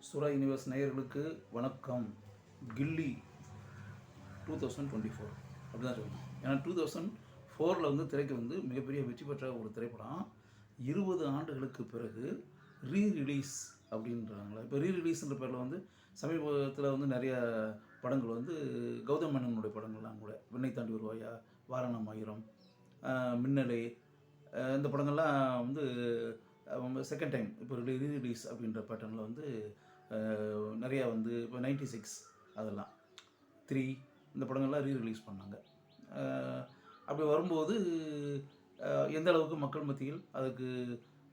சுரா யூனிவர்ஸ் நேயர்களுக்கு வணக்கம். கில்லி 2024 அப்படி தான் சொல்லணும். ஏன்னா 2004 வந்து திரைக்கு வந்து மிகப்பெரிய வெற்றி பெற்ற ஒரு திரைப்படம் 20 ஆண்டுகளுக்கு பிறகு ரீரிலீஸ் அப்படின்றாங்களா. இப்போ ரீரிலீஸ்ன்ற பேரில் வந்து சமீபத்தில் வந்து நிறைய படங்கள் வந்து கௌதம் மேனனுடைய படங்கள்லாம் கூட விண்ணை தாண்டி வருவாயா, வாரணம் ஆயிரம், மின்னலே, இந்த படங்கள்லாம் வந்து செகண்ட் டைம் இப்போ ரீரிலீஸ் அப்படின்ற பேட்டர்னில் வந்து நிறையா வந்து இப்போ 96 அதெல்லாம் 3 இந்த படங்கள்லாம் ரீரிலீஸ் பண்ணாங்க. அப்படி வரும்போது எந்த அளவுக்கு மக்கள் மத்தியில் அதுக்கு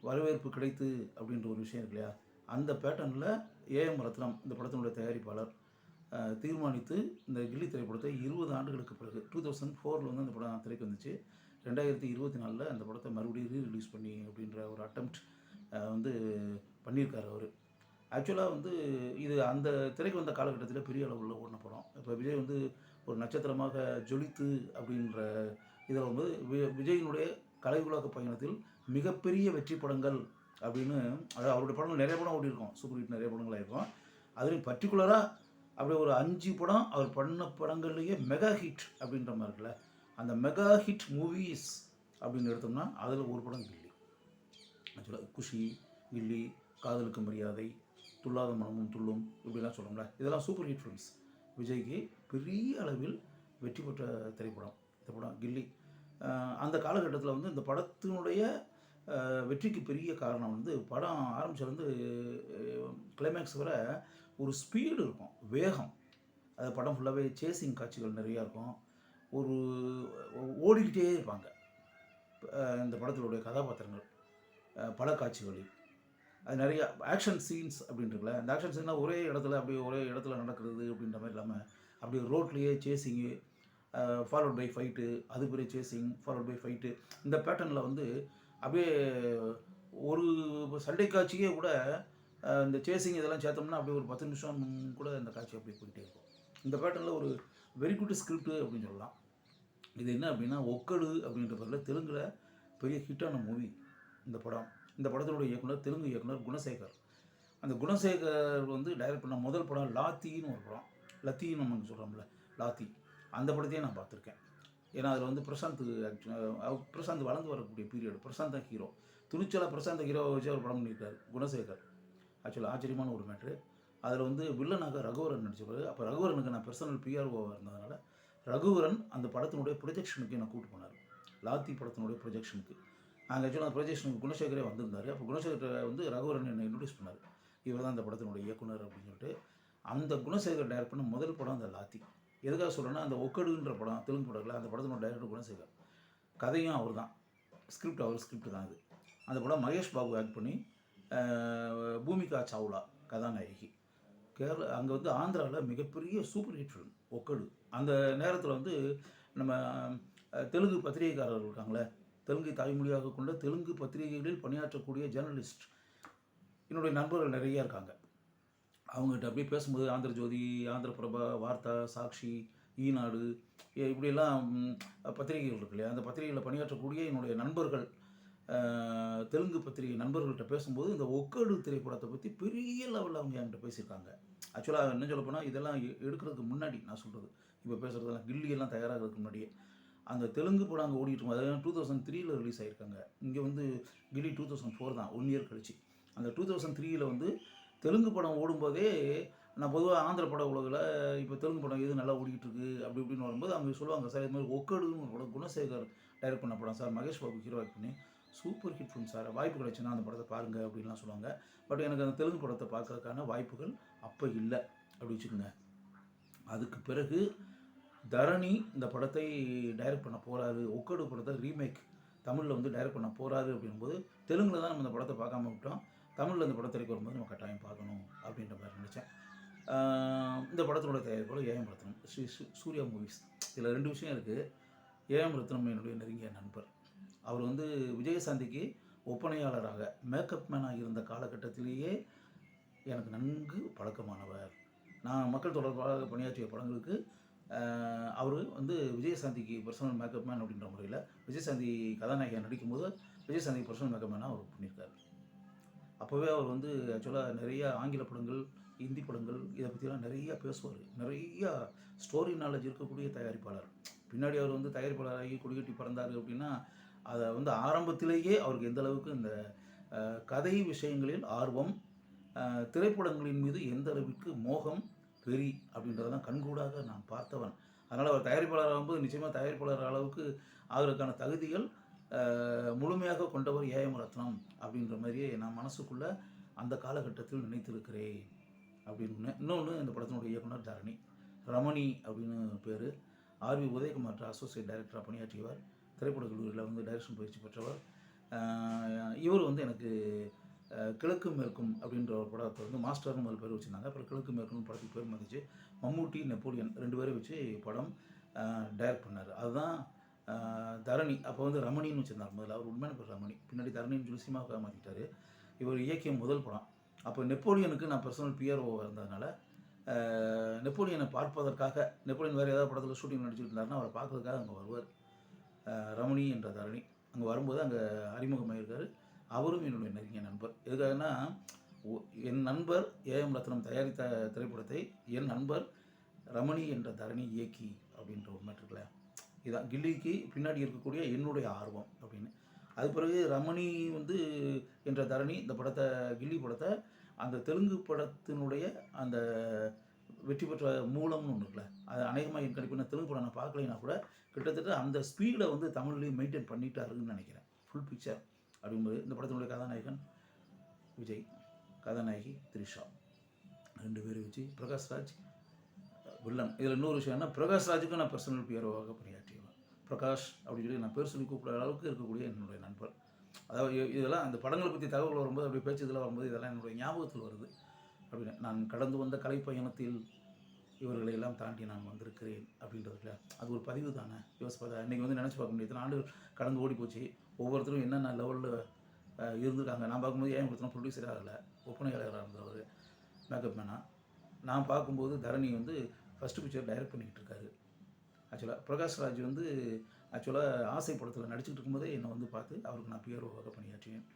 வரவேற்பு கிடைத்து அப்படின்ற ஒரு விஷயம் இருக்கு இல்லையா. அந்த பேட்டர்னில் ஏஎம் ரத்னம் இந்த படத்தினுடைய தயாரிப்பாளர் தீர்மானித்து இந்த கில்லி திரைப்படத்தை 20 ஆண்டுகளுக்கு பிறகு 2004 வந்து அந்த படம் திரைக்கு வந்துச்சு. 2024 அந்த படத்தை மறுபடியும் ரீரிலீஸ் பண்ணி அப்படின்ற ஒரு அட்டெம்ப்ட் வந்து பண்ணியிருக்காரு அவர். ஆக்சுவலாக வந்து இது அந்த திரைக்கு வந்த காலகட்டத்தில் பெரிய அளவில் ஓடின படம். இப்போ விஜய் வந்து ஒரு நட்சத்திரமாக ஜொலித்து அப்படின்ற இதில் வந்து விஜயினுடைய கலை உலக பயணத்தில் மிகப்பெரிய வெற்றி படங்கள் அப்படின்னு, அதாவது அவருடைய படங்கள் நிறைய படம் ஓடி இருக்கும், சூப்பர் ஹிட் நிறைய படங்களாக இருக்கும். அதுலேயும் பர்டிகுலராக அப்படியே ஒரு 5 படம் அவர் பண்ண படங்கள்லேயே மெகா ஹிட் அப்படின்ற மாதிரி இருக்குல்ல. அந்த மெகா ஹிட் மூவிஸ் அப்படின்னு எடுத்தோம்னா அதில் ஒரு படம் கில்லி. ஆக்சுவலாக குஷி, கில்லி, காதலுக்கு மரியாதை, துள்ளாத மனமும் துள்ளும் இப்படிலாம் சொல்கிறோம்ல, இதெல்லாம் சூப்பர் ஹிட் ஃபிலிம்ஸ். விஜய்க்கு பெரிய அளவில் வெற்றி பெற்ற திரைப்படம் இந்த படம் கில்லி. அந்த காலகட்டத்தில் வந்து இந்த படத்தினுடைய வெற்றிக்கு பெரிய காரணம் வந்து படம் ஆரம்பிச்சிலேருந்து கிளைமேக்ஸ் வர ஒரு ஸ்பீடு இருக்கும், வேகம். அது படம் ஃபுல்லாகவே சேசிங் காட்சிகள் நிறையா இருக்கும். ஒரு ஓடிக்கிட்டே இருப்பாங்க இந்த படத்தினுடைய கதாபாத்திரங்கள் பல காட்சிகளில். அது நிறைய ஆக்ஷன் சீன்ஸ் அப்படின்றதுல, அந்த ஆக்ஷன் சீன்லாம் ஒரே இடத்துல நடக்கிறது அப்படின்ற மாதிரி இல்லாமல் அப்படி ரோட்லேயே சேசிங்கு, ஃபாலோட் பை ஃபைட்டு, அது பெரிய சேசிங், ஃபாலோட் பை ஃபைட்டு, இந்த பேட்டர்னில் வந்து அப்படியே ஒரு சண்டை காட்சியே கூட இந்த சேசிங் இதெல்லாம் சேர்த்தோம்னா அப்படியே ஒரு 10 நிமிஷம் கூட இந்த காட்சி அப்படியே போயிட்டே இருக்கும். இந்த பேட்டர்னில் ஒரு வெரி குட் ஸ்கிரிப்ட் அப்படின்னு சொல்லலாம். இது என்ன அப்படின்னா ஒக்கடு அப்படின்ற பேரில் தெலுங்கில் பெரிய ஹிட்டான மூவி இந்த படம். இந்த படத்தினுடைய இயக்குனர் தெலுங்கு இயக்குனர் குணசேகர். அந்த குணசேகர் வந்து டைரக்ட் பண்ண முதல் படம் லாத்தின்னு ஒரு படம். லத்தின்னு நம்ம சொல்கிறோம்ல, லாத்தி. அந்த படத்தையே நான் பார்த்துருக்கேன். ஏன்னா அதில் வந்து பிரசாந்த் வளர்ந்து வரக்கூடிய பீரியட். பிரசாந்த் தான் ஹீரோ. துணிச்சலாக பிரசாந்த் ஹீரோவை வச்சு அவர் படம் பண்ணியிருக்காரு குணசேகர். ஆக்சுவலாக ஆச்சரியமான ஒரு மேட்ரு. அதில் வந்து வில்லனாக ரகுவரன் நடிச்சவர். அப்போ ரகுவரனுக்கு நான் பர்சனல் பிஆர்ஓவாக இருந்ததுனால ரகுவரன் அந்த படத்தினுடைய ப்ரொஜெக்ஷனுக்கு என்னை கூப்பிட்டு போனார். லாத்தி படத்தினுடைய ப்ரொஜெக்ஷனுக்கு. நாங்கள் ஆக்சுவலாக அந்த ப்ரொஜெக்ஷனுக்கு குணசேகரே வந்திருந்தார். அப்போ குணசேகர் வந்து ரகுவரன் என்னை இன்ட்ரடியூஸ் பண்ணார். இவர் தான் அந்த படத்தினுடைய இயக்குனர் அப்படின்னு சொல்லிட்டு. அந்த குணசேகர் டைரக்ட் பண்ண முதல் படம் அந்த லாத்தி. எதுக்காக சொல்கிறேன்னா, அந்த ஒக்கடுன்ற படம் தெலுங்கு படத்தில் அந்த படத்தினோட டைரக்டர் குணசேகர். கதையும் அவர் தான், ஸ்கிரிப்ட் தான் அது. அந்த படம் மகேஷ் பாபு ஆக்ட் பண்ணி பூமிகா சாவ்லா கதாநாயகி. அங்கே வந்து ஆந்திராவில் மிகப்பெரிய சூப்பர் ஹிட் ஃபிலிம் ஒக்கடு. அந்த நேரத்தில் வந்து நம்ம தெலுங்கு பத்திரிகைக்காரர்கள் இருக்காங்களே, தெலுங்கை தாய்மொழியாக கொண்ட தெலுங்கு பத்திரிகைகளில் பணியாற்றக்கூடிய ஜேர்னலிஸ்ட் என்னுடைய நண்பர்கள் நிறையா இருக்காங்க. அவங்ககிட்ட அப்படியே பேசும்போது ஆந்திர ஜோதி, ஆந்திர பிரபா, வார்த்தா, சாக்ஷி, ஈநாடு, இப்படியெல்லாம் பத்திரிகைகள் இருக்கு இல்லையா. அந்த பத்திரிகைகளில் பணியாற்றக்கூடிய என்னுடைய நண்பர்கள், தெலுங்கு பத்திரிகை நண்பர்கள்ட்ட பேசும்போது இந்த ஒக்கடு திரைப்படத்தை பற்றி பெரிய லெவலில் அவங்க என்கிட்ட பேசியிருக்காங்க. ஆக்சுவலாக என்ன சொல்ல போனால் இதெல்லாம் எடுக்கிறதுக்கு முன்னாடி நான் சொல்கிறது, இப்போ பேசுகிறதெல்லாம் கில்லியெல்லாம் தயாராகிறதுக்கு முன்னாடியே அந்த தெலுங்கு படம் அங்கே ஓடிட்டு இருக்கும். அதாவது 2003 ரிலீஸ் ஆகிருக்காங்க. இங்கே வந்து கில்லி 2004 தான், 1 இயர் கழிச்சு. அந்த 2003 வந்து தெலுங்கு படம் ஓடும்போதே நான் பொதுவாக ஆந்திர பட உலகில் இப்போ தெலுங்கு படம் எது நல்லா ஓடிக்கிட்டு இருக்குது அப்படி இப்படின்னு வரும்போது அவங்க சொல்லுவாங்க, சார் இது மாதிரி ஒக்கடுன்னு ஒரு படம் குணசேகர் டைரக்ட் பண்ண படம் sir, Mahesh Babu hero act பண்ணி சூப்பர் ஹிட் ஃபிலிம் சார், வாய்ப்பு கிடைச்சுன்னா அந்த படத்தை பாருங்கள் அப்படின்லாம் சொல்லுவாங்க. பட் எனக்கு அந்த தெலுங்கு படத்தை பார்க்கறதுக்கான வாய்ப்புகள் அப்போ இல்லை அப்படி வச்சுக்கோங்க. அதுக்கு பிறகு தரணி இந்த படத்தை டைரக்ட் பண்ண போகிறாரு, ஒக்கடு படத்தை ரீமேக் தமிழில் வந்து டைரக்ட் பண்ண போகிறாரு அப்படிங்கும்போது தெலுங்கில் தான் நம்ம இந்த படத்தை பார்க்காம விட்டோம். தமிழில் இந்த படத்திற்கு வரும்போது நம்ம கட்டாயம் பார்க்கணும் அப்படின்ற மாதிரி நினச்சேன். இந்த படத்தினுடைய தயாரிப்பாளர் ஏஎம் ரத்னம், சூர்யா மூவிஸ். இதில் 2 விஷயம் இருக்குது. ஏஎம் ரத்னம் என்னுடைய நெருங்கிய நண்பர். அவர் வந்து விஜயசாந்திக்கு ஒப்பனையாளராக மேக்கப் மேனாக இருந்த காலகட்டத்திலேயே எனக்கு நன்கு பழக்கமானவர். நான் மக்கள் தொடர்பாக பணியாற்றிய படங்களுக்கு அவர் வந்து விஜயசாந்திக்கு பர்சனல் மேக்கப் மேன் அப்படின்ற முறையில் விஜயசாந்தி கதாநாயகியாக நடிக்கும்போது விஜயசாந்திக்கு பர்சனல் மேக்கப் மேனாக அவர் பண்ணியிருக்காரு. அப்போவே அவர் வந்து ஆக்சுவலாக நிறைய ஆங்கில படங்கள், ஹிந்தி படங்கள் இதை பற்றிலாம் நிறையா பேசுவார். நிறையா ஸ்டோரி நாலேஜ் இருக்கக்கூடிய தயாரிப்பாளர். பின்னாடி அவர் வந்து தயாரிப்பாளராகி கொடிகட்டி பறந்தார் அப்படின்னா, அதை வந்து ஆரம்பத்திலேயே அவருக்கு எந்த அளவுக்கு இந்த கதை விஷயங்களில் ஆர்வம், திரைப்படங்களின் மீது எந்த அளவிற்கு மோகம், வெறி அப்படின்றதெல்லாம் கண்கூடாக நான் பார்த்தவன். அதனால் அவர் தயாரிப்பாளர் ஆகும்போது நிச்சயமாக தயாரிப்பாளர் அளவுக்கு ஆகிறதுக்கான தகுதிகள் முழுமையாக கொண்டவர் ஏஎம் ரத்னம் அப்படின்ற மாதிரியே நான் மனசுக்குள்ளே அந்த காலகட்டத்தில் நினைத்திருக்கிறேன் அப்படின்னு. இன்னொன்று இந்த படத்தினுடைய இயக்குனர் தரணி. ரமணி அப்படின்னு பேர். ஆர்வி உதயகுமார் அசோசியேட் டைரக்டராக பணியாற்றியவர். திரைப்படக் கல்லூரியில் வந்து டைரக்ஷன் பயிற்சி பெற்றவர். இவர் வந்து எனக்கு கிழக்கு மேற்கும் அப்படின்ற ஒரு படத்தை வந்து மாஸ்டர்னு முதல் பேர் வச்சுருந்தாங்க. அப்புறம் கிழக்கு மேற்குன்னு படத்துக்கு பேர் வந்துச்சு. மம்மூட்டி, நெப்போலியன் 2 பேரை வச்சு படம் டைரக்ட் பண்ணார். அதுதான் தரணி. அப்போ வந்து ரமணின்னு வச்சுருந்தார் முதல்ல. அவர் உண்மையான பேர் ரமணி. பின்னாடி தரணின்னு சொல்லி சினிமாவுக்காக மாற்றிட்டார். இவர் இயக்கிய முதல் படம். அப்போ நெப்போலியனுக்கு நான் பர்சனல் பிஆர்ஓ இருந்ததுனால நெப்போலியனை பார்ப்பதற்காக, நெப்போலியன் வேறு ஏதாவது படத்தில் ஷூட்டிங் நடிச்சுட்டு இருந்தாருன்னா அவரை பார்க்கறதுக்காக அங்கே வருவார் ரமணி என்ற தரணி. அங்கே வரும்போது அங்கே அறிமுகமாயிருக்கார். அவரும் என்னுடைய நெருங்கிய நண்பர். எதுக்காகனா, என் நண்பர் ஏஎம் ரத்னம் தயாரித்த திரைப்படத்தை என் நண்பர் ரமணி என்ற தரணி இயக்கி அப்படின்ற ஒரு மேட்ரு இல்லையா, இதுதான் கில்லிக்கு பின்னாடி இருக்கக்கூடிய என்னுடைய ஆர்வம் அப்படின்னு. அது பிறகு ரமணி வந்து என்ற தரணி இந்த படத்தை, கில்லி படத்தை, அந்த தெலுங்கு படத்தினுடைய அந்த வெற்றி பெற்ற மூலம்னு ஒன்று இருக்குல்ல, அது அநேகமாக என் கணிப்பு நான் தெலுங்கு படம் நான் பார்க்கலைன்னா கூட கிட்டத்தட்ட அந்த ஸ்பீடை வந்து தமிழ்லேயும் மெயின்டைன் பண்ணிட்டாருன்னு நினைக்கிறேன். ஃபுல் பிக்சர் அப்படிங்கும்போது இந்த படத்தினுடைய கதாநாயகன் விஜய், கதாநாயகி த்ரிஷா, 2 பேரும் வச்சு பிரகாஷ்ராஜ் வில்லன். இதில் இன்னொரு விஷயம் என்ன, பிரகாஷ்ராஜுக்கு நான் பர்சனல் பிஆர்ஓவாக பணியாற்றியவன். பிரகாஷ் அப்படின்னு சொல்லி நான் பேர் சொல்லி கூப்பிட்ற அளவுக்கு இருக்கக்கூடிய என்னுடைய நண்பர். அதாவது இதெல்லாம் அந்த படங்களை பற்றி தகவல் வரும்போது, அப்படி பேச்சு இதெல்லாம் வரும்போது இதெல்லாம் என்னுடைய ஞாபகத்தில் வருது. அப்படின்னு நான் கடந்து வந்த கலை பயணத்தில் இவர்களை எல்லாம் தாண்டி நான் வந்திருக்கிறேன் அப்படின்றதுல அது ஒரு பதிவு தானே. யோசிப்பதா இன்றைக்கி வந்து நினச்சி பார்க்க முடியாது. இத்தனை ஆண்டுகள் கடந்து ஓடி போச்சு. ஒவ்வொருத்தரும் என்னென்ன லெவலில் இருந்திருக்காங்க. நான் பார்க்கும்போது ஏன் கொடுத்தோம் ப்ரொடியூசராக ஆகலை, ஒப்பனையாளராக இருந்தவர், மேக்கப் மேனாக. நான் பார்க்கும்போது தரணி வந்து ஃபஸ்ட்டு பிக்சர் டைரக்ட் பண்ணிக்கிட்டு இருக்காரு. ஆக்சுவலாக பிரகாஷ்ராஜ் வந்து ஆக்சுவலாக ஆசை படத்தில் நடிச்சுட்டு இருக்கும்போதே என்னை வந்து பார்த்து அவருக்கு நான் பிஆர்ஓவாக பணியாற்றினேன்.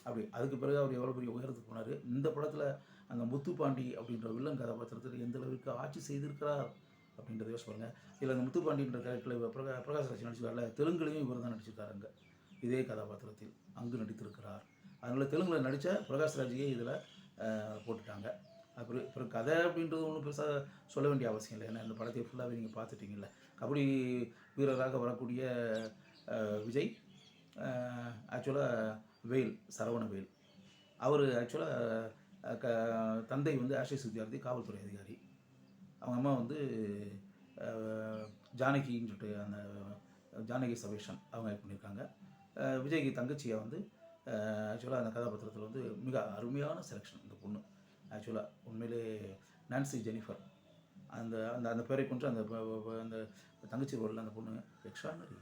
அப்படி அதுக்கு பிறகு அவர் எவ்வளோ பெரிய உயரத்துக்கு போனார். இந்த படத்தில் அந்த முத்துப்பாண்டி அப்படின்ற வில்லன் கதாபாத்திரத்தில் எந்த அளவுக்கு ஆட்சி செய்திருக்கிறார் அப்படின்றத யோசிச்சு பாருங்க. இதில் அந்த முத்துப்பாண்டின்ற கேரக்டரில் பிரகாஷ்ராஜ் நடிச்சிருக்காருல, தெலுங்குலையும் இவர் தான் நடிச்சிருக்காருங்க இதே கதாபாத்திரத்தில் அங்கு நடித்திருக்கிறார். அதனால் தெலுங்கில் நடித்த பிரகாஷ்ராஜையே இதில் போட்டுட்டாங்க. அப்புறம் கதை அப்படின்றது ஒன்றும் பெருசாக சொல்ல வேண்டிய அவசியம் இல்லை. ஏன்னா இந்த படத்தை ஃபுல்லாகவே நீங்கள் பார்த்துட்டிங்கல்ல. கபடி வீரராக வரக்கூடிய விஜய் ஆக்சுவலாக வேல், சரவண வேல், அவர் ஆக்சுவலாக தந்தை வந்து ஆஷிஷ் வித்யார்த்தி, காவல்துறை அதிகாரி. அவங்க அம்மா வந்து ஜானகின்னு சொல்லிட்டு அந்த ஜானகி சபேஷன் அவங்க ஆக்ட் பண்ணியிருக்காங்க. விஜய்க்கு தங்கச்சியை வந்து ஆக்சுவலாக அந்த கதாபாத்திரத்தில் வந்து மிக அருமையான செலெக்ஷன் இந்த பொண்ணு. ஆக்சுவலாக உண்மையிலே நான்சி ஜெனிஃபர் அந்த அந்த அந்த பேரை கொண்டு அந்த அந்த தங்கச்சி ரோலில் அந்த பொண்ணு எக்ஸ்ட்ரானரி,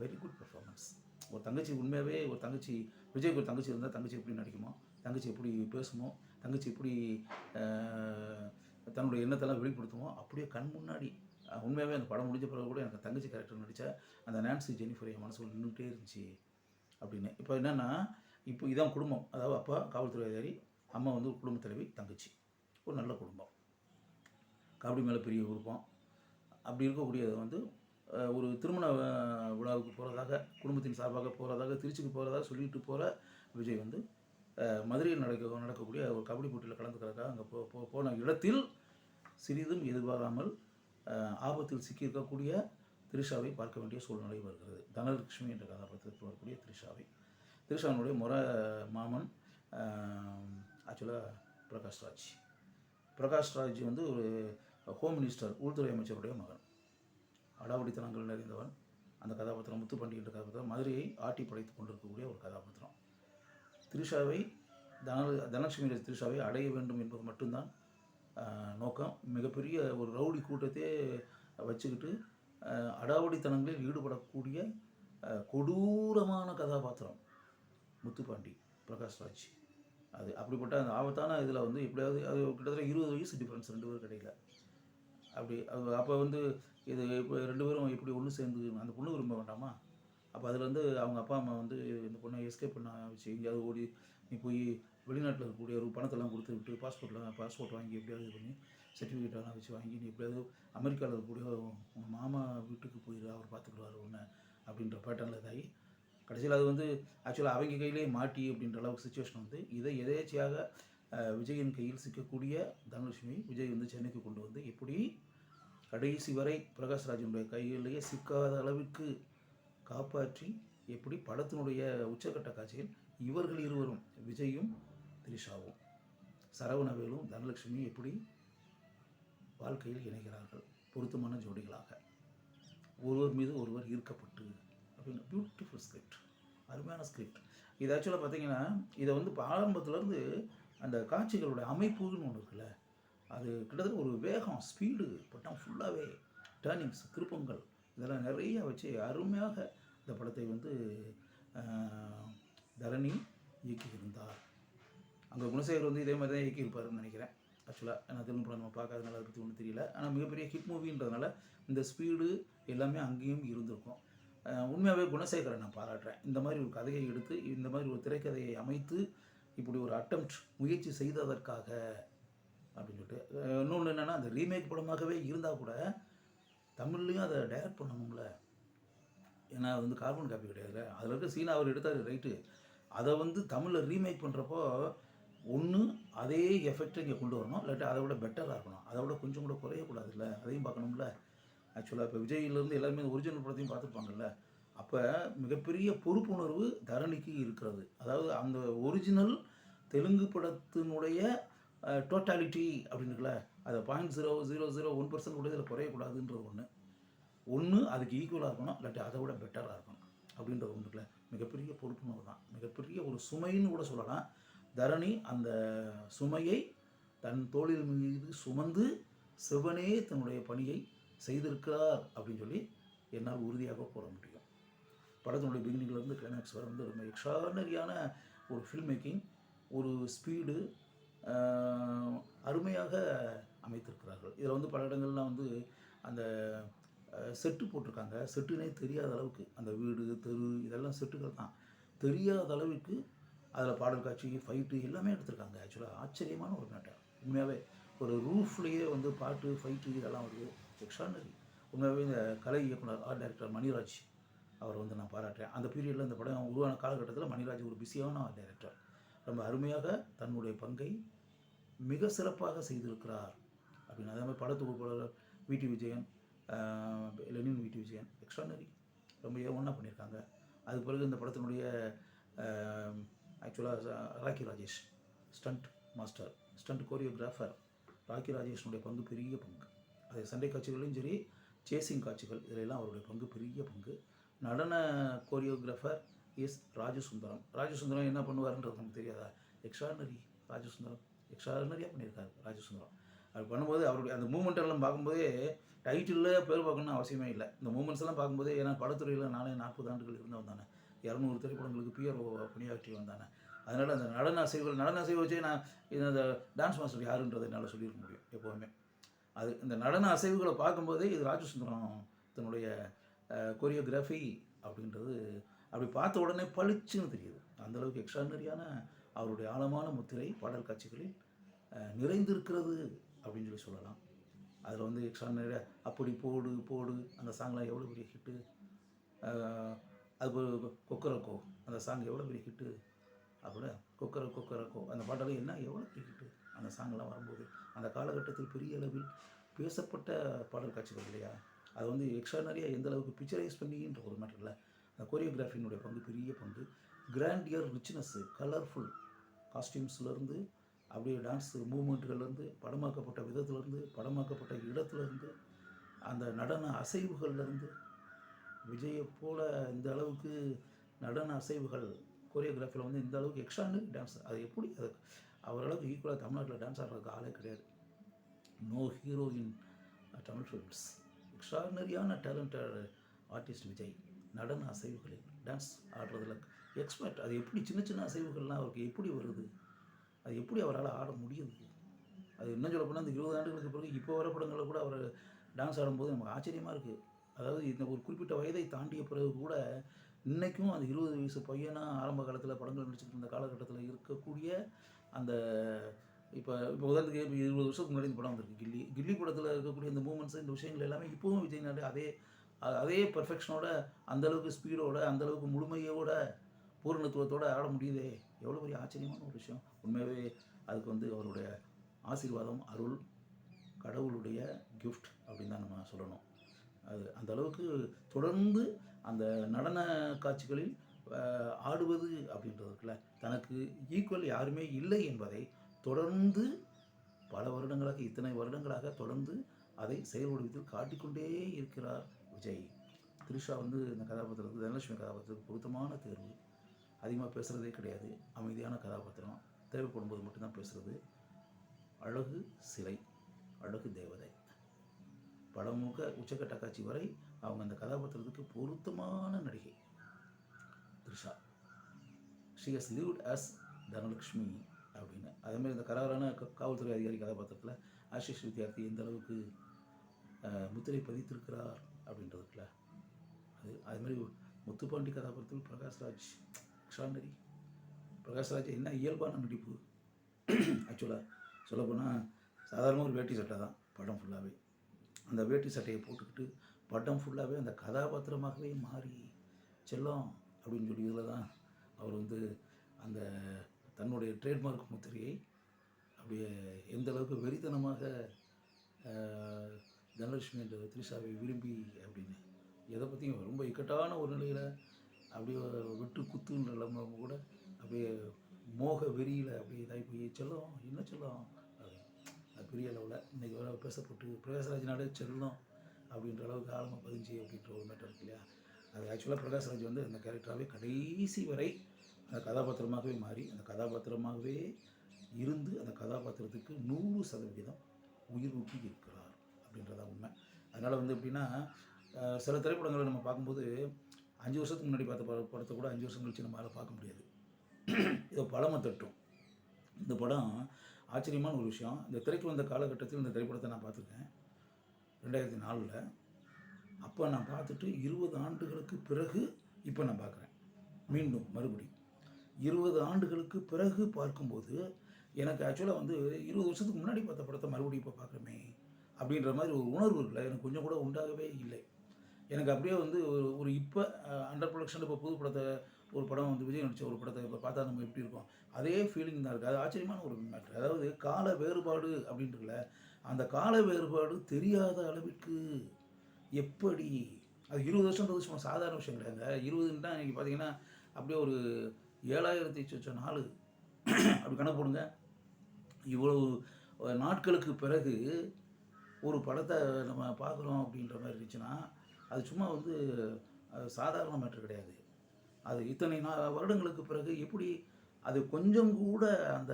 வெரி குட் பெர்ஃபார்மன்ஸ். ஒரு தங்கச்சி உண்மையாகவே ஒரு தங்கச்சி, விஜய்க்கு ஒரு தங்கச்சி இருந்தால் தங்கச்சி எப்படி நடிக்குமோ, தங்கச்சி எப்படி பேசுமோ, தங்கச்சி எப்படி தன்னுடைய எண்ணத்தெல்லாம் வெளிப்படுத்துமோ, அப்படியே கண் முன்னாடி உண்மையாகவே அந்த படம் முடிஞ்ச பிறகு கூட எனக்கு தங்கச்சி கேரக்டர் நடித்த அந்த நான்சி ஜெனிஃபர் என் மனசுக்குள்ள நின்றுட்டே இருந்துச்சு அப்படின்னு. இப்போ என்னென்னா, இப்போ இதான் குடும்பம். அதாவது அப்பா காவல்துறை அதிகாரி, அம்மா வந்து ஒரு குடும்ப தலைவி, தங்கச்சி, ஒரு நல்ல குடும்பம், கபடி மேலே பெரிய விருப்பம். அப்படி இருக்கக்கூடியது வந்து ஒரு திருமண விழாவுக்கு போகிறதாக, குடும்பத்தின் சார்பாக போகிறதாக, திருச்சிக்கு போகிறதாக சொல்லிட்டு போகிற விஜய் வந்து மதுரையில் நடக்கக்கூடிய ஒரு கபடி போட்டியில் கலந்துக்கிறதுக்காக அங்கே போன இடத்தில் சிறிதும் எதிர்பாராமல் ஆபத்தில் சிக்கியிருக்கக்கூடிய த்ரிஷாவை பார்க்க வேண்டிய சூழ்நிலை வருகிறது. தனலட்சுமி என்ற கதாபாத்திரத்தில் வரக்கூடிய த்ரிஷாவினுடைய முறை மாமன் ஆக்சுவலாக பிரகாஷ்ராஜ் வந்து ஒரு ஹோம் மினிஸ்டர், உள்துறை அமைச்சருடைய மகன், அடாவடித்தனங்கள் நிறைந்தவன். அந்த கதாபாத்திரம் முத்துப்பாண்டி என்ற கதாபாத்திரம் மதுரையை ஆட்டி படைத்து கொண்டிருக்கக்கூடிய ஒரு கதாபாத்திரம். த்ரிஷாவை தனலட்சுமி த்ரிஷாவை அடைய வேண்டும் என்பது மட்டும்தான் நோக்கம். மிகப்பெரிய ஒரு ரவுடி கூட்டத்தையே வச்சுக்கிட்டு அடாவடித்தனங்களில் ஈடுபடக்கூடிய கொடூரமான கதாபாத்திரம் முத்துப்பாண்டி, பிரகாஷ்ராஜ். அது அப்படிப்பட்ட அந்த ஆபத்தான இதில் வந்து எப்படியாவது அது கிட்டத்தட்ட 20 வயசு டிஃப்ரென்ஸ் 2 பேரும் கிடையில. அப்படி அது அப்போ வந்து இது இப்போ 2 பேரும் எப்படி ஒன்று சேர்ந்து அந்த பொண்ணு விரும்ப வேண்டாமா? அப்போ அதில் வந்து அவங்க அப்பா அம்மா வந்து இந்த பொண்ணை எஸ்கேப் பண்ண வச்சு எங்கேயாவது ஓடி நீ போய் வெளிநாட்டில் இருக்கக்கூடிய ஒரு பணத்தெல்லாம் கொடுத்து விட்டு பாஸ்போர்ட் வாங்கி எப்படியாவது இது பண்ணி சர்டிஃபிகேட்டெல்லாம் வச்சு வாங்கி நீ எப்படியாவது அமெரிக்காவில் இருக்கக்கூடிய உங்கள் மாமா வீட்டுக்கு போயிடு, அவர் பார்த்துக்குருவார் ஒன்று அப்படின்ற பேட்டர்னில் இதாகி கடைசியில் அது வந்து ஆக்சுவலாக அவங்க கையிலே மாட்டி அப்படின்ற அளவுக்கு சுச்சுவேஷன் வந்து இதை எதேச்சியாக விஜயின் கையில் சிக்கக்கூடிய தனலட்சுமி விஜய் வந்து சென்னைக்கு கொண்டு வந்து எப்படி கடைசி வரை பிரகாஷ்ராஜனுடைய கையிலேயே சிக்காத அளவுக்கு காப்பாற்றி எப்படி படத்தினுடைய உச்சக்கட்ட காட்சியில் இவர்கள் இருவரும் விஜயும் திரிஷாவும் சரவணவேலும் தனலட்சுமி எப்படி வாழ்க்கையில் இணைகிறார்கள் பொருத்தமான ஜோடிகளாக ஒருவர் மீது ஒருவர் ஈர்க்கப்பட்டு அப்படின்னு பியூட்டிஃபுல் ஸ்கிரிப்ட், அருமையான ஸ்கிரிப்ட். இது ஆக்சுவலாக பார்த்தீங்கன்னா இதை வந்து ஆரம்பத்துலேருந்து அந்த காட்சிகளுடைய அமைப்புன்னு ஒன்று இருக்குல்ல, அது கிட்டத்தட்ட ஒரு வேகம் ஸ்பீடு பட்டம் ஃபுல்லாகவே டேர்னிங்ஸ் திருப்பங்கள் இதெல்லாம் நிறைய வச்சு அருமையாக இந்த படத்தை வந்து தரணி இயக்கியிருந்தார். அங்கே குணசேகர் வந்து இதே மாதிரி தான் இயக்கியிருப்பாருன்னு நினைக்கிறேன். ஆக்சுவலாக ஏன்னா தெலுங்கு படம் நம்ம பார்க்காதனால அதை பற்றி ஒன்றும் தெரியல. ஆனால் மிகப்பெரிய ஹிட் மூவின்றதுனால இந்த ஸ்பீடு எல்லாமே அங்கேயும் இருந்திருக்கும். உண்மையாகவே குணசேகரை நான் பாராட்டுறேன். இந்த மாதிரி ஒரு கதையை எடுத்து இந்த மாதிரி ஒரு திரைக்கதையை அமைத்து இப்படி ஒரு அட்டெம்ப்ட் முயற்சி செய்ததற்காக அப்படின்னு சொல்லிட்டு. இன்னொன்று என்னென்னா அந்த ரீமேக் படமாகவே இருந்தால் கூட தமிழ்லேயும் அதை டைரக்ட் பண்ணணும்ல, ஏன்னா அது வந்து கார்பன் காப்பி கிடையாதுல்ல. அதில் இருக்க சீனை அவர் எடுத்தார் ரைட்டு, அதை வந்து தமிழில் ரீமேக் பண்ணுறப்போ ஒன்று அதே எஃபெக்டை இங்கே கொண்டு வரணும், இல்லாட்டி அதை விட பெட்டராக இருக்கணும், அதை விட கொஞ்சம் கூட குறையக்கூடாதுல்ல, அதையும் பார்க்கணும்ல. ஆக்சுவலாக இப்போ விஜயிலேருந்து எல்லாருமே ஒரிஜினல் படத்தையும் பார்த்துருப்பாங்கல்ல, அப்போ மிகப்பெரிய பொறுப்புணர்வு தரணிக்கு இருக்கிறது. அதாவது அந்த ஒரிஜினல் தெலுங்கு படத்தினுடைய டோட்டாலிட்டி அப்படின்னுக்குல அதை 0.0001% கூட இதில் குறையக்கூடாதுன்றது ஒன்று அதுக்கு ஈக்குவலாக இருக்கணும், இல்லாட்டி அதை விட பெட்டராக இருக்கணும் அப்படின்றது ஒன்றுக்குல மிகப்பெரிய பொறுப்புணர்வு தான், மிகப்பெரிய ஒரு சுமைன்னு கூட சொல்லலாம். தரணி அந்த சுமையை தன் தோளில் மீது சுமந்து சிவனே தன்னுடைய பணியை செய்திருக்கிறார் அப்படின்னு சொல்லி என்னால் உறுதியாக கூற முடியும். படத்தினுடைய பிகினிங்லேருந்து கிளைமேக்ஸ் வரை வந்து ரொம்ப எக்ஸ்ட்ரானரியான ஒரு ஃபில்ம் மேக்கிங், ஒரு ஸ்பீடு அருமையாக அமைத்திருக்கிறார்கள். இதில் வந்து பல இடங்கள்லாம் வந்து அந்த செட்டு போட்டிருக்காங்க, செட்டுனே தெரியாத அளவுக்கு அந்த வீடு தெரு இதெல்லாம் செட்டுகள் தான், தெரியாத அளவுக்கு அதில் பாடல் காட்சி ஃபைட்டு எல்லாமே எடுத்திருக்காங்க. ஆக்சுவலாக ஆச்சரியமான ஒரு மேட்டர். உண்மையாகவே ஒரு ரூஃப்லேயே வந்து பாட்டு ஃபைட்டு இதெல்லாம் வருது, எக்ஸ்ட்ரானரி. உண்மையாகவே இந்த கலை இயக்குனர் ஆர்ட் டைரக்டர் மணிராஜ் அவர் வந்து நான் பாராட்டுறேன். அந்த பீரியடில் இந்த படம் உருவான காலகட்டத்தில் மணிராஜ் ஒரு பிஸியான ஆர்ட் டைரக்டர், ரொம்ப அருமையாக தன்னுடைய பங்கை மிக சிறப்பாக செய்திருக்கிறார் அப்படின்னு. அதே மாதிரி படத்தொகுப்பாளர் விடி விஜயன், லெனின் விடி விஜயன் எக்ஸ்ட்ரானரி ரொம்ப ஒன்றா பண்ணியிருக்காங்க. அது பிறகு இந்த படத்தினுடைய ஆக்சுவலாக Rocky Rajesh stunt master, stunt choreographer Rocky ராஜேஷனுடைய பங்கு பெரிய பங்கு. அது சண்டை காட்சிகளையும் சரி சேசிங் காட்சிகள் இதிலெல்லாம் அவருடைய பங்கு பெரிய பங்கு. நடன கோரியோகிராஃபர் எஸ் ராஜசுந்தரம். ராஜசுந்தரம் என்ன பண்ணுவார்ன்றது நமக்கு தெரியாதா? எக்ஸ்ட்ரானரி ராஜசுந்தரம் எக்ஸ்ட்ரானரியாக பண்ணியிருக்காரு ராஜசுந்தரம். அது பண்ணும்போது அவருடைய அந்த மூமெண்ட் எல்லாம் பார்க்கும்போதே டைட்டிலில் பேர் பார்க்கணும்னு அவசியமே இல்லை. இந்த மூமெண்ட்ஸ் எல்லாம் பார்க்கும்போதே, ஏன்னா படத்துறையில் நானே 40 ஆண்டுகள் இருந்தவன் தானே, 200 திரைப்படங்களுக்கு பிஆர்ஓ பணியாற்றி வந்தானே, அதனால் அந்த நடன அசைவு வச்சே நான் இந்த டான்ஸ் மாஸ்டர் யாருன்றதை என்னால் சொல்லியிருக்க முடியும் எப்போவுமே. அது இந்த நடன அசைவுகளை பார்க்கும்போதே இது ராஜசுந்தரம் தன்னுடைய கொரியோகிராஃபி அப்படின்றது அப்படி பார்த்த உடனே பளிச்சுன்னு தெரியுது. அந்தளவுக்கு எக்ஸ்ட்ரானரியான அவருடைய ஆழமான முத்திரை பாடல் காட்சிகளில் நிறைந்திருக்கிறது அப்படின்னு சொல்லலாம். அதில் வந்து எக்ஸ்ட்ரானரியாக அப்படி போடு போடு அந்த சாங்லாம் எவ்வளோ பெரிய ஹிட்டு, அது கொக்கரக்கோ அந்த சாங் எவ்வளோ பெரிய ஹிட்டு, அப்படி கொக்கரக்கோ அந்த பாட்டெல்லாம் என்ன எவ்வளோ பெரிய ஹிட்டு அந்த சாங்கெல்லாம் வரும்போது. அந்த காலகட்டத்தில் பெரிய அளவில் பேசப்பட்ட பாடல் காட்சிகள் இல்லையா, அது வந்து எக்ஸ்ட்ரானரியாக எந்த அளவுக்கு பிக்சரைஸ் பண்ணின்ற ஒரு மேட்டர் இல்லை. அந்த கொரியோகிராஃபினுடைய பங்கு பெரிய பங்கு. கிராண்டியர் ரிச்னஸ்ஸு, கலர்ஃபுல் காஸ்டியூம்ஸ்லேருந்து அப்படியே டான்ஸ் மூமெண்ட்டுகள்லேருந்து, படமாக்கப்பட்ட விதத்துலேருந்து, படமாக்கப்பட்ட இடத்துலேருந்து, அந்த நடன அசைவுகள்லேருந்து, விஜயை போல் இந்த அளவுக்கு நடன அசைவுகள் கொரியோகிராஃபியில் வந்து இந்த அளவுக்கு எக்ஸ்ட்ரானரி டான்ஸ். அது எப்படி அது அவரளவுக்கு ஈக்குவலாக தமிழ்நாட்டில் டான்ஸ் ஆடுறதுக்கு ஆளே கிடையாது. No hero in Tamil films. எக்ஸ்ட்ரானரியான டேலண்டட் ஆர்டிஸ்ட் விஜய். நடன அசைவுகளில் டான்ஸ் ஆடுறதில் எக்ஸ்பர்ட். அது எப்படி சின்ன சின்ன அசைவுகள்லாம் அவருக்கு எப்படி வருது, அது எப்படி அவரால் ஆட முடியுது. அது இன்னும் சொல்ல போனால் இந்த 20 ஆண்டுகளுக்கு பிறகு இப்போ வர படங்களில் கூட அவர் டான்ஸ் ஆடும்போது நமக்கு ஆச்சரியமாக இருக்குது. அதாவது இந்த ஒரு குறிப்பிட்ட வயதை தாண்டிய பிறகு கூட இன்றைக்கும் அந்த 20 வயசு பையனாக ஆரம்ப காலத்தில் படங்கள் நடிச்சுட்டு இருந்த காலகட்டத்தில் இருக்கக்கூடிய அந்த இப்போ இப்போ உதாரணத்துக்கு இப்போ 20 வருஷத்துக்கு முன்னாடி இந்த படம் வந்திருக்கு கில்லி. கில்லி படத்தில் இருக்கக்கூடிய இந்த மூமெண்ட்ஸு, இந்த விஷயங்கள் எல்லாமே இப்போவும் விஜய்னாலே அதே பெர்ஃபெக்ஷனோட, அந்தளவுக்கு ஸ்பீடோட, அந்தளவுக்கு முழுமையோட, பூரணத்துவத்தோட ஆட முடியுதே! எவ்வளோ பெரிய ஆச்சரியமான ஒரு விஷயம். உண்மையாகவே அதுக்கு வந்து அவருடைய ஆசீர்வாதம், அருள், கடவுளுடைய கிஃப்ட் அப்படின்னு தான் நம்ம சொல்லணும். அது அந்த அளவுக்கு தொடர்ந்து அந்த நடன காட்சிகளில் ஆடுவது அப்படின்றது இருக்குல்ல, தனக்கு ஈக்குவல் யாருமே இல்லை என்பதை தொடர்ந்து பல வருடங்களாக, இத்தனை வருடங்களாக தொடர்ந்து அதை செயல் வடிவத்தில் காட்டிக்கொண்டே இருக்கிறார் விஜய். த்ரிஷா வந்து இந்த கதாபாத்திரத்துக்கு, தனலட்சுமி கதாபாத்திரத்துக்கு பொருத்தமான தேர்வு. அதிகமாக பேசுகிறதே கிடையாது, அமைதியான கதாபாத்திரம், தேவைப்படும் போது மட்டும்தான் பேசுகிறது. அழகு சிலை, அழகு தேவதை. படம் முழுக்க உச்சக்கட்ட காட்சி வரை அவங்க அந்த கதாபாத்திரத்துக்கு பொருத்தமான நடிகை Trisha. She has lived as Dhanalakshmi அப்படின்னு. அதேமாதிரி இந்த கராரான காவல்துறை அதிகாரி கதாபாத்திரத்தில் ஆஷிஷ் வித்யார்த்தி எந்த அளவுக்கு முத்திரை பதித்திருக்கிறார் அப்படின்றதுக்குல அதுமாதிரி முத்துப்பாண்டி கதாபாத்திரத்தில் பிரகாஷ்ராஜ் எக்ஸ்ட்ரானரி. பிரகாஷ்ராஜ் என்ன இயல்பான நடிப்பு. ஆக்சுவலாக சொல்லப்போனால் சாதாரண ஒரு வேட்டி சட்டை தான் படம் ஃபுல்லாகவே. அந்த வேட்டி சட்டையை போட்டுக்கிட்டு படம் ஃபுல்லாகவே அந்த கதாபாத்திரமாகவே மாறி செல்லம் அப்படின்னு சொல்லி இதில் தான் அவர் வந்து அந்த தன்னுடைய ட்ரேட்மார்க் முத்திரையை அப்படியே எந்த அளவுக்கு வெறித்தனமாக தனலட்சுமி என்ற த்ரிஷாவை விரும்பி அப்படின்னு எதை பற்றியும் ரொம்ப இக்கட்டான ஒரு நிலையில் அப்படியே விட்டு குத்துன்ற நிலைமை கூட அப்படியே மோக வெறியில் அப்படியே இதாகி போய் செல்லம் என்ன செல்லம் அது பெரிய அளவில் இன்றைக்கி வர பேசப்பட்டு பிரகாஷ்ராஜ்னாலே செல்லம் அப்படின்ற அளவுக்கு ஆழமாக பதிஞ்சு அப்படின்ற ஒரு மேட்டர் இருக்கு இல்லையா. அது ஆக்சுவலாக பிரகாஷ்ராஜ் வந்து அந்த கேரக்டராகவே கடைசி வரை அந்த கதாபாத்திரமாகவே மாறி அந்த கதாபாத்திரமாகவே இருந்து அந்த கதாபாத்திரத்துக்கு 100% உயிர் ஊட்டி இருக்கிறார் அப்படின்றதான் உண்மை. அதனால் வந்து எப்படின்னா சில திரைப்படங்களை நம்ம பார்க்கும்போது 5 வருஷத்துக்கு முன்னாடி பார்த்த படத்தை கூட 5 வருஷம் கழிச்சு நம்மளால் பார்க்க முடியாது. இதை பழமை தட்டும். இந்த படம் ஆச்சரியமான ஒரு விஷயம். இந்த திரைக்கு வந்த காலகட்டத்தில் இந்த திரைப்படத்தை நான் பார்த்துருக்கேன் 2004. அப்போ நான் பார்த்துட்டு 20 ஆண்டுகளுக்கு பிறகு இப்போ நான் பார்க்குறேன். மீண்டும் மறுபடி 20 ஆண்டுகளுக்கு பிறகு பார்க்கும்போது எனக்கு ஆக்சுவலாக வந்து 20 வருஷத்துக்கு முன்னாடி பார்த்த படத்தை மறுபடியும் இப்போ பார்க்குறோமே அப்படின்ற மாதிரி ஒரு உணர்வு இல்லை, எனக்கு கொஞ்சம் கூட உண்டாகவே இல்லை. எனக்கு அப்படியே வந்து ஒரு இப்போ அண்டர் ப்ரொடக்ஷன் இப்போ புது படத்தை ஒரு படம் வந்து விஜய் நடித்த ஒரு படத்தை இப்போ பார்த்தா நம்ம எப்படி இருக்கோம் அதே ஃபீலிங் தான் இருக்குது. அது ஆச்சரியமான ஒரு மேட்ரு. அதாவது கால வேறுபாடு அப்படின்றதுல அந்த கால வேறுபாடு தெரியாத அளவிற்கு எப்படி அது 20 வருஷம்ன்றது சும்மா சாதாரண விஷயம் கிடையாது. 20ன்னா இன்றைக்கி பார்த்தீங்கன்னா அப்படியே ஒரு 7000 நாள் அப்படி கணக்கு போடுங்க. இவ்வளவு நாட்களுக்கு பிறகு ஒரு படத்தை நம்ம பார்க்குறோம் அப்படின்ற மாதிரி இருந்துச்சுன்னா அது சும்மா வந்து சாதாரண மேட்ரு கிடையாது. அது இத்தனை வருடங்களுக்கு பிறகு எப்படி அது கொஞ்சம் கூட அந்த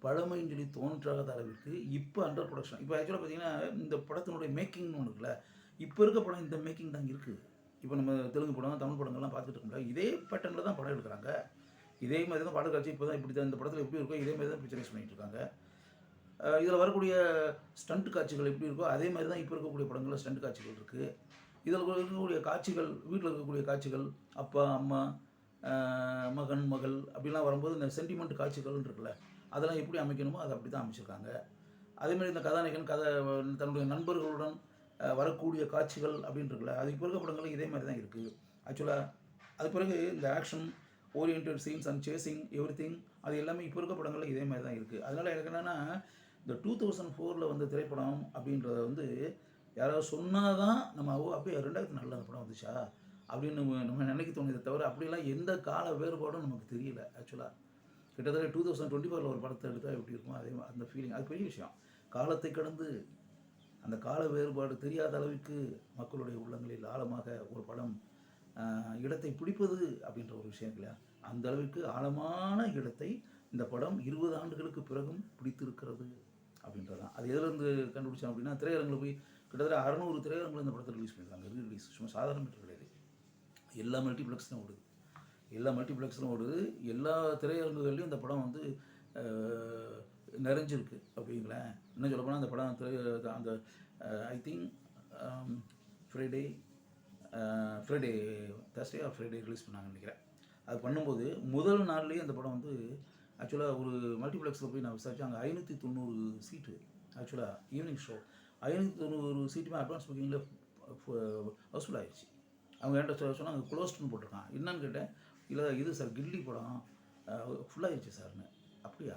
பழமைன்னு சொல்லி தோன்றாத அளவிற்கு இப்போ அண்டர் ப்ரொடக்ஷன். இப்போ ஆக்சுவலாக பார்த்தீங்கன்னா இந்த படத்தினுடைய மேக்கிங்னு ஒன்று இருக்குல்ல, இப்போ இருக்க படம் இந்த மேக்கிங் தான் இருக்குது. இப்போ நம்ம தெலுங்கு படம் தமிழ் படங்கள்லாம் பார்த்துட்டு இருக்கோம்ல, இதே பேட்டர்னில் தான் படம் எடுக்கிறாங்க. இதே மாதிரி தான் பாடல் காட்சி இப்போ தான் இப்படி தான் இந்த படத்தில் எப்படி இருக்கோ இதே மாதிரி தான் பிக்சரைஸ் பண்ணிகிட்டு இருக்காங்க. இதில் வரக்கூடிய ஸ்டண்ட் காட்சிகள் எப்படி இருக்கோ அதே மாதிரி தான் இப்போ இருக்கக்கூடிய படங்களில் ஸ்டண்ட் காட்சிகள் இருக்குது. இதில் இருக்கக்கூடிய காட்சிகள், வீட்டில் இருக்கக்கூடிய காட்சிகள், அப்பா அம்மா மகன் மகள் அப்படிலாம் வரும்போது இந்த சென்டிமெண்ட் காட்சிகள்னு இருக்குல்ல, அதெல்லாம் எப்படி அமைக்கணுமோ அதை அப்படி தான் அமைச்சிருக்காங்க. அதேமாதிரி இந்த கதாநாயகன் தன்னுடைய நண்பர்களுடன் வரக்கூடிய காட்சிகள் அப்படின்னு இருக்குல்ல, அது இப்போ இருக்க படங்களும் இதே மாதிரி தான் இருக்குது. ஆக்சுவலாக அது பிறகு இந்த action oriented scenes and chasing every thing அது எல்லாமே இப்போ இருக்க படங்களில் இதே மாதிரி தான் இருக்குது. அதனால் எனக்கு என்னென்னா இந்த 2004 வந்த திரைப்படம் அப்படின்றத வந்து யாராவது சொன்னால் தான் நம்ம அப்படியே 2004 அந்த படம் வந்துச்சா அப்படின்னு நம்ம நினைக்க தோணுதே தவிர அப்படிலாம் எந்த கால வேறுபாடும் நமக்கு தெரியல. ஆக்சுவலாக கிட்டத்தட்ட 2024 ஒரு படத்தை எடுத்தால் எப்படி இருக்கும் அதே அந்த ஃபீலிங் அது பெரிய விஷயம். காலத்தை கடந்து அந்த கால வேறுபாடு தெரியாத அளவுக்கு மக்களுடைய உள்ளங்களில் ஆழமாக ஒரு படம் இடத்தை பிடிப்பது அப்படின்ற ஒரு விஷயம் இல்லையா, அந்த அளவுக்கு ஆழமான இடத்தை இந்த படம் 20 ஆண்டுகளுக்கு பிறகும் பிடித்திருக்கிறது அப்படின்றதான். அது எதிலேருந்து கண்டுபிடிச்சோம் அப்படின்னா திரையரங்கில் போய் கிட்டத்தட்ட 600 திரையரங்கில் இந்த படத்தை ரிலீஸ் பண்ணியிருக்காங்க. ரீரிலீஸ் சும்மா சாதாரண மீட்டர் கிடையாது. எல்லா மல்டிப்ளெக்ஸ்லையும் ஓடுது, எல்லா திரையரங்குகள்லையும் இந்த படம் வந்து நிறைஞ்சிருக்கு அப்படிங்களேன். இன்னும் சொல்ல போனால் அந்த படம் அந்த I think Friday Thursday R Friday release பண்ணாங்கன்னு நினைக்கிறேன். அது பண்ணும்போது முதல் நாள்லேயே அந்த படம் வந்து ஆக்சுவலாக ஒரு மல்டிப்ளெக்ஸில் போய் நான் விசாரித்தேன். அங்கே 590 சீட்டு. ஆக்சுவலாக ஈவினிங் ஷோ 590 சீட்டுமே அட்வான்ஸ் புக்கிங்கில் ஹவுஸ்ஃபுல் ஆயிடுச்சு. அவங்க என்கிட்ட சொன்னாங்க க்ளோஸ்டுன்னு போட்டிருக்கான். என்னன்னு கேட்டேன். இல்லை இது சார் கில்லி படம் ஃபுல்லாகிடுச்சு சார்னு. அப்படியா,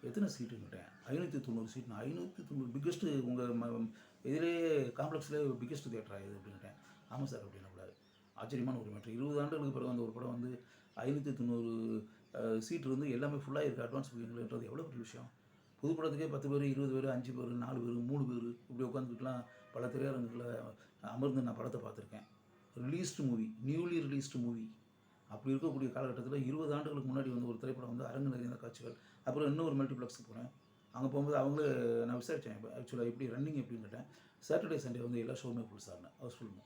எத்தனை சீட்டுன்னு கேட்டேன். 590 சீட்னா 590 பிக்கெஸ்ட்டு உங்கள் இதிலே காம்ப்ளெக்ஸ்லேயே பிக்கெஸ்ட் தியேட்டரா இது அப்படின்ட்டேன். ஆமாம் சார் அப்படின்னா கூடாது. ஆச்சரியமான ஒரு மேட்ரு. 20 ஆண்டுகளுக்கு பிறகு அந்த ஒரு படம் வந்து 590 சீட் இருந்து எல்லாமே ஃபுல்லாக இருக்குது அட்வான்ஸ் புக்கிங்கிறது எவ்வளோ பெரிய விஷயம். புது படத்துக்கே 10 பேர் 20 பேர் 5 பேர் 4 பேர் 3 பேர் இப்படி உட்காந்துக்கிட்டுலாம் பல திரையரங்குகளில் அமர்ந்து நான் படத்தை பார்த்துருக்கேன். Released movie, newly released movie. அப்படி இருக்கக்கூடிய காலகட்டத்தில் 20 ஆண்டுகளுக்கு முன்னாடி வந்து ஒரு திரைப்படம் வந்து அரங்கு நிறைந்த காட்சிகள். அப்புறம் இன்னொரு மல்டிப்ளெக்ஸுக்கு போனேன். அங்கே போகும்போது அவங்களே நான் விசாரித்தேன் ஆக்சுவலாக எப்படி ரன்னிங் எப்படின்னு கேட்டேன். சாட்டர்டே சண்டே வந்து எல்லா ஷோவுமே ஃபுல் சார்னேன், ஹவுஸ்ஃபுல்னு.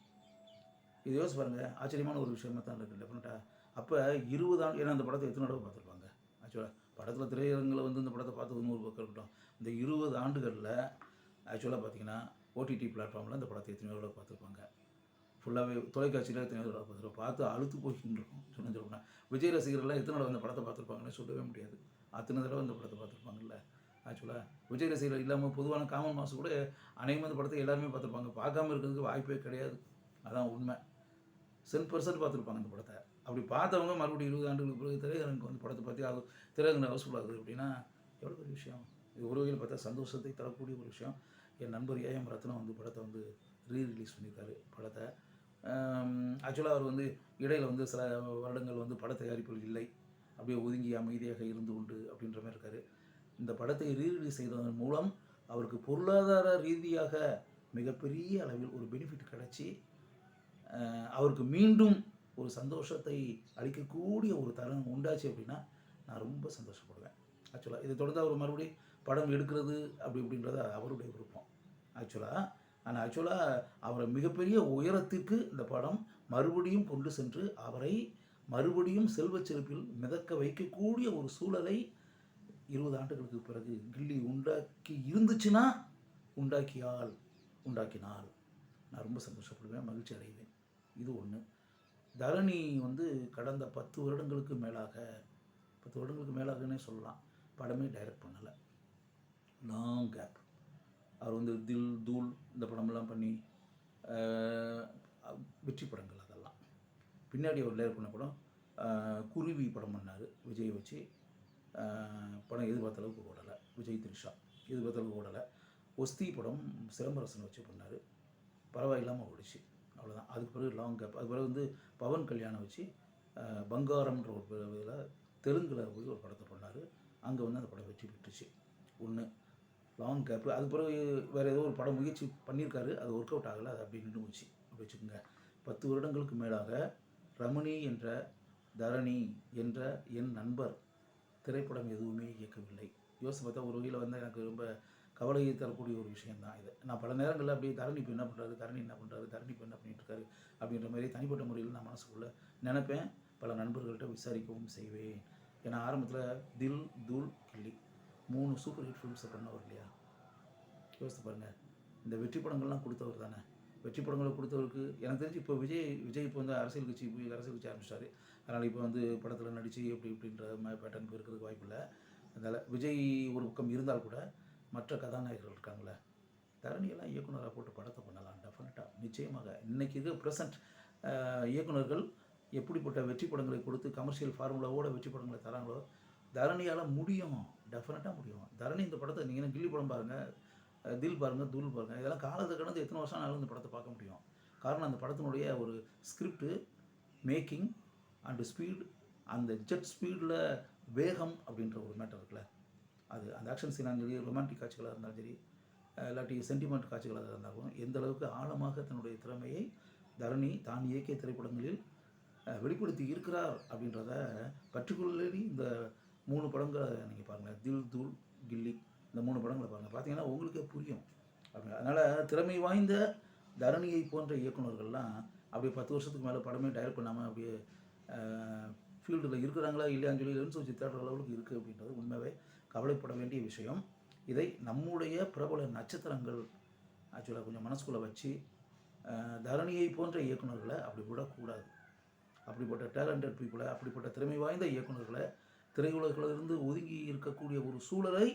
இது யோசிச்சு பாருங்கள், ஆச்சரியமான ஒரு விஷயமா தான் இருக்குது டெஃபினட்டாக. அப்போ 20 ஆண்டு, ஏன்னா அந்த படத்தை எத்தனை தடவை பார்த்துருப்பாங்க. ஆக்சுவலாக படத்தில் திரையரங்கில் வந்து இந்த படத்தை பார்த்தது 100 பக்கம் இருக்கட்டும். இந்த 20 ஆண்டுகளில் ஆக்சுவலாக பார்த்தீங்கன்னா ஓடிடி பிளாட்ஃபார்மில் இந்த படத்தை எத்தனையோ தடவை பார்த்துருப்பாங்க. ஃபுல்லாகவே தொலைக்காட்சியில் எத்தனையோ தடவை பார்த்துருப்போம். பார்த்து அழுத்து போய்கிட்டு இருக்கும். சொன்னால் விஜய் ரசிகர்கள்லாம் எத்தனை தடவை இந்த படத்தை பார்த்துருப்பாங்கன்னு சொல்லவே முடியாது. அத்தனை தடவை இந்த படத்தை பார்த்துருப்பாங்கல்ல. ஆக்சுவலாக விஜய் ரசிகர்கள் இல்லாமல் பொதுவான காமன் மாசு கூட அநேகமாக இந்த படத்தை எல்லாருமே பார்த்துருப்பாங்க. பார்க்காம இருக்கிறதுக்கு வாய்ப்பே கிடையாது. அதான் உண்மை. 100% பார்த்துருப்பாங்க இந்த படத்தை. அப்படி பார்த்தவங்க மறுபடியும் 20 ஆண்டுகளுக்கு பிறகு திரையரங்குக்கு வந்து படத்தை பார்த்து அது திரையரங்கு ஹவுஸ்ஃபுல் ஆகுது அப்படின்னா எவ்வளோ பெரிய விஷயம். இது ஒரு வகையில் பார்த்தா சந்தோஷத்தை தரக்கூடிய ஒரு விஷயம். என் நண்பர் ஏஎம் ரத்னம் வந்து படத்தை வந்து ரீரிலீஸ் பண்ணியிருக்காரு படத்தை. ஆக்சுவலாக அவர் வந்து இடையில் வந்து சில வருடங்கள் வந்து பட தயாரிப்புகள் இல்லை, அப்படியே ஒதுங்கி அமைதியாக இருந்து கொண்டு அப்படின்ற மாதிரி இருக்கார். இந்த படத்தை ரீரிலீஸ் செய்ததன் மூலம் அவருக்கு பொருளாதார ரீதியாக மிகப்பெரிய அளவில் ஒரு பெனிஃபிட் கிடச்சி அவருக்கு மீண்டும் ஒரு சந்தோஷத்தை அளிக்கக்கூடிய ஒரு தருணம் உண்டாச்சு அப்படின்னா நான் ரொம்ப சந்தோஷப்படுவேன். ஆக்சுவலாக இதை தொடர்ந்து அவர் மறுபடியும் படம் எடுக்கிறது அப்படி இப்படின்றது அவருடைய விருப்பம் ஆக்சுவலாக அவரை மிகப்பெரிய உயரத்திற்கு இந்த படம் மறுபடியும் கொண்டு சென்று அவரை மறுபடியும் செல்வச் செழிப்பில் மிதக்க வைக்கக்கூடிய ஒரு சூழலை 20 ஆண்டுகளுக்கு பிறகு கில்லி உண்டாக்கி இருந்துச்சுன்னா உண்டாக்கினால் நான் ரொம்ப சந்தோஷப்படுவேன், மகிழ்ச்சி அடைவேன். இது ஒன்று. தரணி வந்து கடந்த 10 வருடங்களுக்கு மேலாகனே சொல்லலாம் படமே டைரக்ட் பண்ணலை. Long gap. அவர் வந்து தில் தூள் இந்த படமெல்லாம் பண்ணி வெற்றி படங்கள். அதெல்லாம் பின்னாடி அவர் டைரக்ட் பண்ண படம் குருவி படம் பண்ணார் விஜயை வச்சு. படம் எதிர்பார்த்த அளவுக்கு ஓடலை. விஜய் த்ரிஷா எதிர்பார்த்த அளவுக்கு ஓடலை. ஒஸ்தி படம் சிலம்பரசனை வச்சு பண்ணார், பரவாயில்லாமல் ஓடிச்சு, அவ்வளோதான். அதுக்கு பிறகு லாங் கேப். அதுக்கு பிறகு வந்து பவன் கல்யாணம் வச்சு பங்காரம்ன்ற ஒரு இதில் தெலுங்கில் போய் ஒரு படத்தை பண்ணார். அங்கே வந்து அந்த படம் வெற்றி பெற்றுச்சு. ஒன்று லாங் கேப்பு. அதுக்கு பிறகு வேறு ஏதோ ஒரு படம் முயற்சி பண்ணியிருக்காரு, அது ஒர்க் அவுட் ஆகலை, அது அப்படி நின்று போச்சு. அப்படி வச்சுக்கோங்க. 10 வருடங்களுக்கு மேலாக ரமணி என்ற தரணி என்ற என் நண்பர் திரைப்படம் எதுவுமே இயக்கவில்லை. யோசித்து பார்த்தா ஒரு வகையில் வந்து எனக்கு ரொம்ப கவலையை தரக்கூடிய ஒரு விஷயந்தான் இது. நான் பல நேரங்களில் அப்படியே தரணி இப்போ என்ன பண்ணுறாரு, தரணி இப்போ என்ன பண்ணிகிட்ருக்காரு அப்படின்ற மாதிரி தனிப்பட்ட முறையில் நான் மனசுக்குள்ளே நினைப்பேன். பல நண்பர்கள்ட்ட விசாரிக்கவும் செய்வேன். ஏன்னா ஆரம்பத்தில் தில் தூள் கில்லி 3 சூப்பர் ஹிட் ஃபிலிம்ஸை பண்ணவர் இல்லையா. யோசித்து பாருங்கள். இந்த வெற்றி படங்கள்லாம் கொடுத்தவர் தானே. வெற்றி படங்களை கொடுத்தவருக்கு எனக்கு தெரிஞ்சு இப்போ விஜய் இப்போ வந்து அரசியல் கட்சி ஆரம்பிச்சிட்டாரு. அதனால் இப்போ வந்து படத்தில் நடித்து இப்படின்ற பேட்டர்ன் இருக்கிறதுக்கு வாய்ப்பு இல்லை. அதனால் விஜய் ஒரு பக்கம் இருந்தால் கூட மற்ற கதாநாயகர்கள் இருக்காங்களே, தரணியெல்லாம் இயக்குனராக போட்டு படத்தை பண்ணலாம் டெஃபினட்டாக, நிச்சயமாக. இன்றைக்கி இது ப்ரெசன்ட் இயக்குனர்கள் எப்படிப்பட்ட வெற்றி படங்களை கொடுத்து கமர்ஷியல் ஃபார்முலாவோட வெற்றி படங்களை தராங்களோ தரணியால் முடியும், டெஃபினட்டாக முடியும். தரணி இந்த படத்தை நீங்கள் கில்லி படம் பாருங்கள், தில் பாருங்கள், தூள் பாருங்கள், இதெல்லாம் காலத்தை கடந்து எத்தனை வருஷம் ஆனாலும் இந்த படத்தை பார்க்க முடியும். காரணம் அந்த படத்தினுடைய ஒரு ஸ்கிரிப்டு, மேக்கிங் அண்டு ஸ்பீடு, அந்த ஜெட் ஸ்பீடில் வேகம் அப்படின்ற ஒரு மேட்டர் இருக்குல்ல, அது அந்த ஆக்ஷன் சீனாக சரி, ரொமான்டிக் காட்சிகளாக இருந்தாலும் சரி, இல்லாட்டி சென்டிமெண்ட் காட்சிகளாக இருந்தாலும் எந்த அளவுக்கு ஆழமாக தன்னுடைய திறமையை தரணி தான் இயக்கிய திரைப்படங்களில் வெளிப்படுத்தி இருக்கிறார் அப்படின்றத பர்டிகுலர்லி இந்த 3 படங்களை நீங்கள் பாருங்கள், தில் தூள் கில்லி, இந்த 3 படங்களை பாருங்கள், பார்த்தீங்கன்னா உங்களுக்கே புரியும். அதனால் திறமை வாய்ந்த தரணியை போன்ற இயக்குநர்கள்லாம் அப்படியே 10 வருஷத்துக்கு மேலே படமே டைரக்ட் பண்ணாமல் அப்படியே ஃபீல்டில் இருக்கிறாங்களா இல்லையான்னு சொல்லி லென்ஸ் வச்சு தேடுற அளவுக்கு இருக்குது அப்படின்றது உண்மையாகவே கவலைப்பட வேண்டிய விஷயம். இதை நம்முடைய பிரபல நட்சத்திரங்கள் ஆக்சுவலாக கொஞ்சம் மனசுக்குள்ளே வச்சு தரணியை போன்ற இயக்குநர்களை அப்படி விடக்கூடாது. அப்படிப்பட்ட டேலண்டட் பீப்புளை, அப்படிப்பட்ட திறமை வாய்ந்த இயக்குநர்களை திரையுலகிலிருந்து ஒதுங்கி இருக்கக்கூடிய ஒரு சூழலை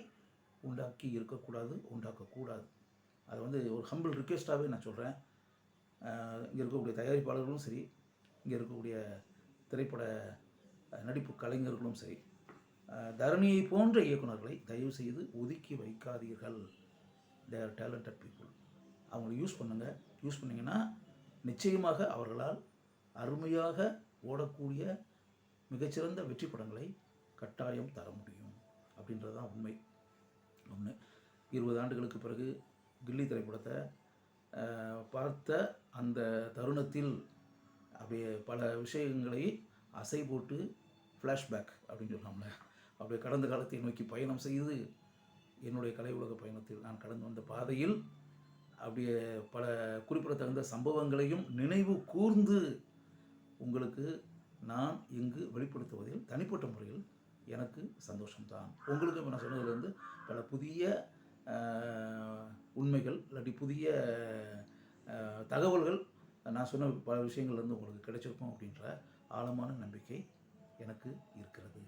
உண்டாக்கக்கூடாது. அதை வந்து ஒரு ஹம்பிள் ரிக்வெஸ்ட்டாகவே நான் சொல்கிறேன். இங்கே இருக்கக்கூடிய தயாரிப்பாளர்களும் சரி, இங்கே இருக்கக்கூடிய திரைப்பட நடிப்பு கலைஞர்களும் சரி, தரணியை போன்ற இயக்குநர்களை தயவு செய்து ஒதுக்கி வைக்காதீர்கள். They are talented people. அவங்களை யூஸ் பண்ணிங்கன்னா நிச்சயமாக அவர்களால் அருமையாக ஓடக்கூடிய மிகச்சிறந்த வெற்றி படங்களை கட்டாயம் தர முடியும் அப்படின்றது தான் உண்மை. 20 ஆண்டுகளுக்கு பிறகு கில்லி திரைப்படத்தை பார்த்த அந்த தருணத்தில் அப்படியே பல விஷயங்களை அசை போட்டு ஃப்ளாஷ்பேக் அப்படின்னு சொல்லாமல அப்படியே கடந்த காலத்தை நோக்கி பயணம் செய்து என்னுடைய கலை உலக பயணத்தில் நான் கடந்து வந்த பாதையில் அப்படியே பல குறிப்பிடத்தகுந்த சம்பவங்களையும் நினைவு கூர்ந்து உங்களுக்கு நான் இங்கு வெளிப்படுத்துவதில் தனிப்பட்ட முறையில் எனக்கு சந்தோஷம்தான். உங்களுக்கு இப்போ நான் சொன்னதுலேருந்து பல புதிய உண்மைகள் இல்லாட்டி புதிய தகவல்கள் நான் சொன்ன பல விஷயங்கள்லேருந்து உங்களுக்கு கிடைச்சிருக்கும் அப்படின்ற ஆழமான நம்பிக்கை எனக்கு இருக்கிறது.